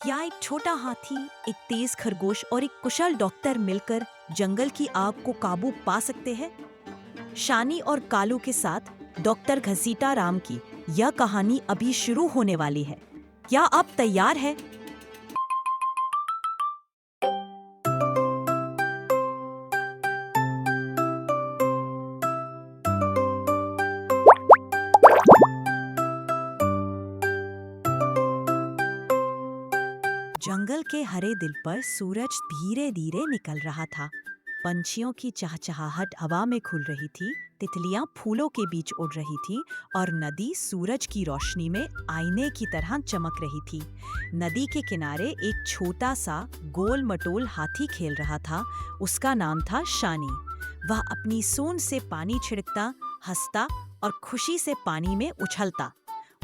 या एक छोटा हाथी, एक तेज खरगोश और एक कुशल डॉक्टर मिलकर जंगल की आग को काबू पा सकते हैं? शानी और कालू के साथ डॉक्टर घसीटा राम की यह कहानी अभी शुरू होने वाली है। क्या आप तैयार हैं? जंगल के हरे दिल पर सूरज धीरे धीरे निकल रहा था। पंछियों की चहचहाहट हवा में खुल रही थी, तितलियां फूलों के बीच उड़ रही थीं और नदी सूरज की रोशनी में आईने की तरह चमक रही थी। नदी के किनारे एक छोटा सा गोल मटोल हाथी खेल रहा था। उसका नाम था शानी। वह अपनी सूंड से पानी छिड़कता, हंसता और खुशी से पानी में उछलता।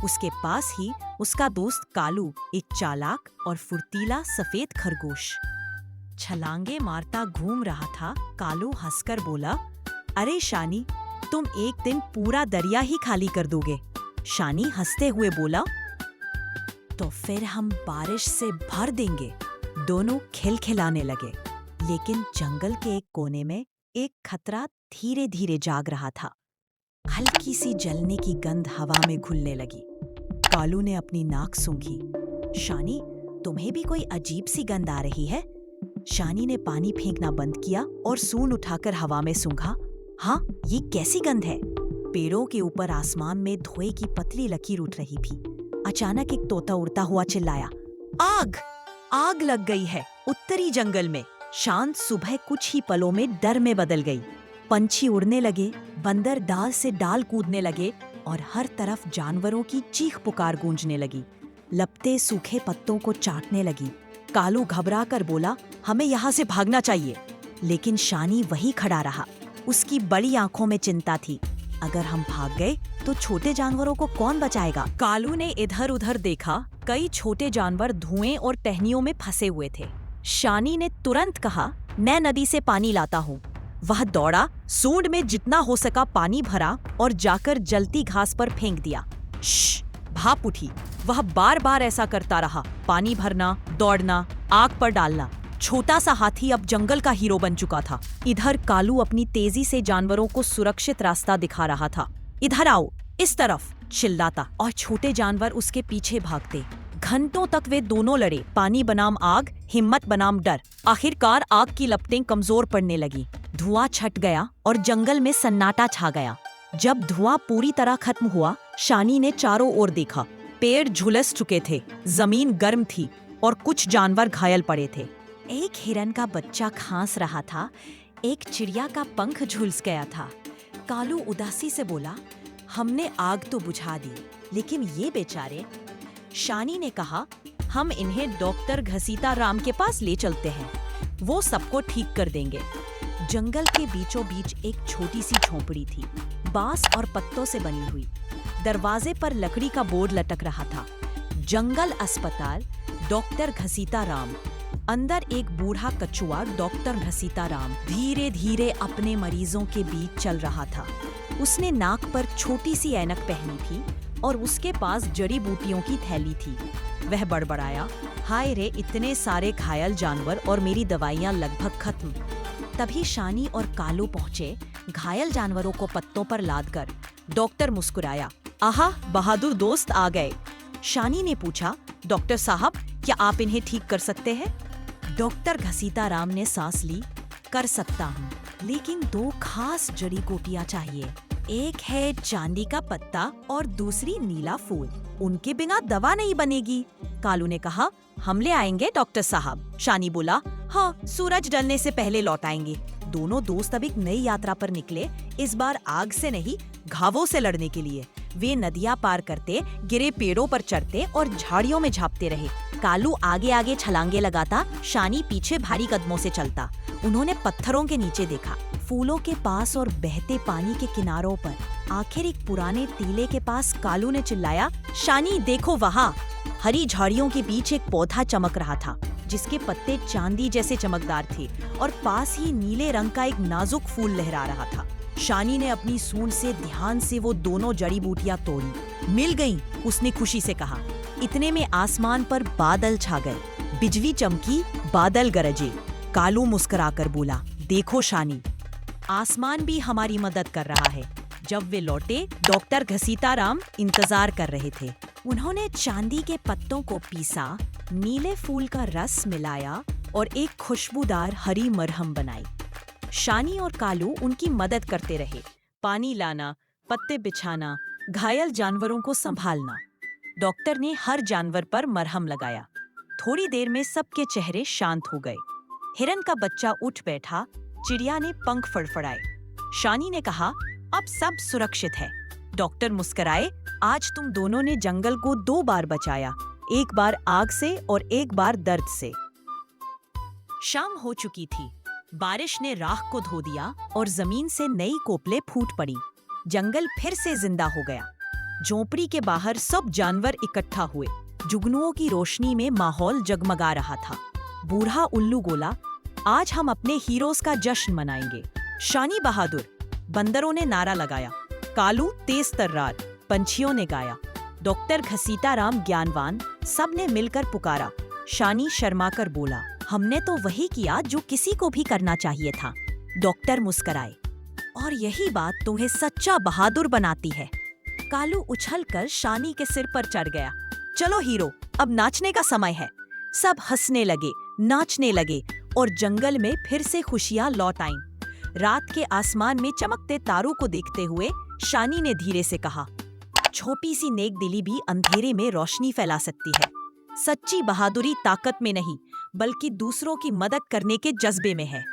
उसके पास ही उसका दोस्त कालू, एक चालाक और फुर्तीला सफेद खरगोश, छलांगे मारता घूम रहा था। कालू हंसकर बोला, अरे शानी, तुम एक दिन पूरा दरिया ही खाली कर दोगे। शानी हंसते हुए बोला, तो फिर हम बारिश से भर देंगे। दोनों खिलखिलाने लगे। लेकिन जंगल के एक कोने में एक खतरा धीरे धीरे जाग रहा था। हल्की सी जलने की गंध हवा में घुलने लगी। कालू ने अपनी नाक सूंघी। शानी, तुम्हें भी कोई अजीब सी गंध आ रही है? शानी ने पानी फेंकना बंद किया और सूंड उठाकर हवा में सूंघा। हाँ, ये कैसी गंध है? पेड़ों के ऊपर आसमान में धुएं की पतली लकीर उठ रही थी। अचानक एक तोता उड़ता हुआ चिल्लाया, आग! आग लग गई है उत्तरी जंगल में। शांत सुबह कुछ ही पलों में डर में बदल गई। पंछी उड़ने लगे, बंदर डाल से डाल कूदने लगे और हर तरफ जानवरों की चीख पुकार गूंजने लगी। लपटे सूखे पत्तों को चाटने लगी। कालू घबरा कर बोला, हमें यहाँ से भागना चाहिए। लेकिन शानी वही खड़ा रहा। उसकी बड़ी आंखों में चिंता थी। अगर हम भाग गए तो छोटे जानवरों को कौन बचाएगा? कालू ने इधर उधर देखा। कई छोटे जानवर धुएं और टहनियों में फंसे हुए थे। शानी ने तुरंत कहा, मैं नदी से पानी लाता हूँ। वह दौड़ा, सूंड में जितना हो सका पानी भरा और जाकर जलती घास पर फेंक दिया। श्श! भाप उठी। वह बार बार ऐसा करता रहा, पानी भरना, दौड़ना, आग पर डालना। छोटा सा हाथी अब जंगल का हीरो बन चुका था। इधर कालू अपनी तेजी से जानवरों को सुरक्षित रास्ता दिखा रहा था। इधर आओ, इस तरफ, चिल्लाता, और छोटे जानवर उसके पीछे भागते। घंटों तक वे दोनों लड़े, पानी बनाम आग, हिम्मत बनाम डर। आखिरकार आग की लपटें कमजोर पड़ने लगी। धुआं छट गया और जंगल में सन्नाटा छा गया। जब धुआं पूरी तरह खत्म हुआ, शानी ने चारों ओर देखा। पेड़ झुलस चुके थे, जमीन गर्म थी और कुछ जानवर घायल पड़े थे। एक हिरन का बच्चा खांस रहा था। एक चिड़िया का पंख झुलस गया था। कालू उदासी से बोला, हमने आग तो बुझा दी, लेकिन ये बेचारे। शानी ने कहा, हम इन्हें डॉक्टर घसीटा राम के पास ले चलते हैं, वो सबको ठीक कर देंगे। जंगल के बीचों बीच एक छोटी सी झोंपड़ी थी, बांस और पत्तों से बनी हुई। दरवाजे पर लकड़ी का बोर्ड लटक रहा था, जंगल अस्पताल, डॉक्टर घसीटा राम। अंदर एक बूढ़ा कछुआ डॉक्टर घसीटा राम धीरे धीरे अपने मरीजों के बीच चल रहा था। उसने नाक पर छोटी सी ऐनक पहनी थी और उसके पास जड़ी बूटियों की थैली थी। वह बड़बड़ाया, हाय रे, इतने सारे घायल जानवर और मेरी दवाइयां लगभग खत्म। तभी शानी और कालू पहुंचे, घायल जानवरों को पत्तों पर लादकर। डॉक्टर मुस्कुराया, आहा, बहादुर दोस्त आ गए। शानी ने पूछा, डॉक्टर साहब, क्या आप इन्हें ठीक कर सकते हैं? डॉक्टर घसीटा राम ने सांस ली, कर सकता हूँ, लेकिन दो खास जड़ी बूटियां चाहिए। एक है चांदी का पत्ता और दूसरी नीला फूल। उनके बिना दवा नहीं बनेगी। कालू ने कहा, हम ले आएंगे डॉक्टर साहब। शानी बोला, हाँ, सूरज ढलने से पहले लौट आएंगे। दोनों दोस्त अब एक नई यात्रा पर निकले, इस बार आग से नहीं, घावों से लड़ने के लिए। वे नदियां पार करते, गिरे पेड़ों पर चढ़ते और झाड़ियों में झाँपते रहे। कालू आगे आगे छलांगे लगाता, शानी पीछे भारी कदमों से चलता। उन्होंने पत्थरों के नीचे देखा, फूलों के पास और बहते पानी के किनारों पर। आखिर एक पुराने टीले के पास कालू ने चिल्लाया, शानी देखो वहाँ। हरी झाड़ियों के बीच एक पौधा चमक रहा था, जिसके पत्ते चांदी जैसे चमकदार थे और पास ही नीले रंग का एक नाजुक फूल लहरा रहा था। शानी ने अपनी सूंड से ध्यान से वो दोनों जड़ी बूटियां तोड़ी। मिल गईं, उसने खुशी से कहा। इतने में आसमान पर बादल छा गए, बिजली चमकी, बादल गरजे। कालू मुस्कुराकर बोला, देखो शानी, आसमान भी हमारी मदद कर रहा है। जब वे लौटे, डॉक्टर घसीटाराम इंतजार कर रहे थे। उन्होंने चांदी के पत्तों को पीसा, नीले फूल का रस मिलाया और एक खुशबूदार हरी मरहम बनाई। शानी और कालू उनकी मदद करते रहे, पानी लाना, पत्ते बिछाना, घायल जानवरों को संभालना। डॉक्टर ने हर जानवर पर मरहम लगाया। थोड़ी देर में सबके चेहरे शांत हो गए। हिरन का बच्चा उठ बैठा, चिड़िया ने पंख फड़फड़ाए। शानी ने कहा, अब सब सुरक्षित है। डॉक्टर मुस्कुराए, आज तुम दोनों ने जंगल को 2 बार बचाया, एक बार आग से और एक बार दर्द से। शाम हो चुकी थी। बारिश ने राख को धो दिया और जमीन से नई कोपले फूट पड़ी। जंगल फिर से जिंदा हो गया। झोंपड़ी के बाहर सब जानवर इकट्ठा हुए। जुगनुओं की रोशनी में माहौल जगमगा रहा था। बूढ़ा उल्लू बोला, आज हम अपने हीरोज का जश्न मनाएंगे। शानी बहादुर, बंदरों ने नारा लगाया। कालू तेज तर्रार, पंछियों ने गाया। डॉक्टर घसीटाराम ज्ञानवान, सब ने मिलकर पुकारा। शानी शर्माकर बोला, हमने तो वही किया जो किसी को भी करना चाहिए था। डॉक्टर मुस्कुराए, और यही बात तुम्हें सच्चा बहादुर बनाती है। कालू उछलकर शानी के सिर पर चढ़ गया। चलो हीरो, अब नाचने का समय है। सब हंसने लगे, नाचने लगे और जंगल में फिर से खुशियां लौट आईं। रात के आसमान में चमकते तारों को देखते हुए शानी ने धीरे से कहा, छोटी सी नेक दिली भी अंधेरे में रोशनी फैला सकती है। सच्ची बहादुरी ताकत में नहीं, बल्कि दूसरों की मदद करने के जज्बे में है।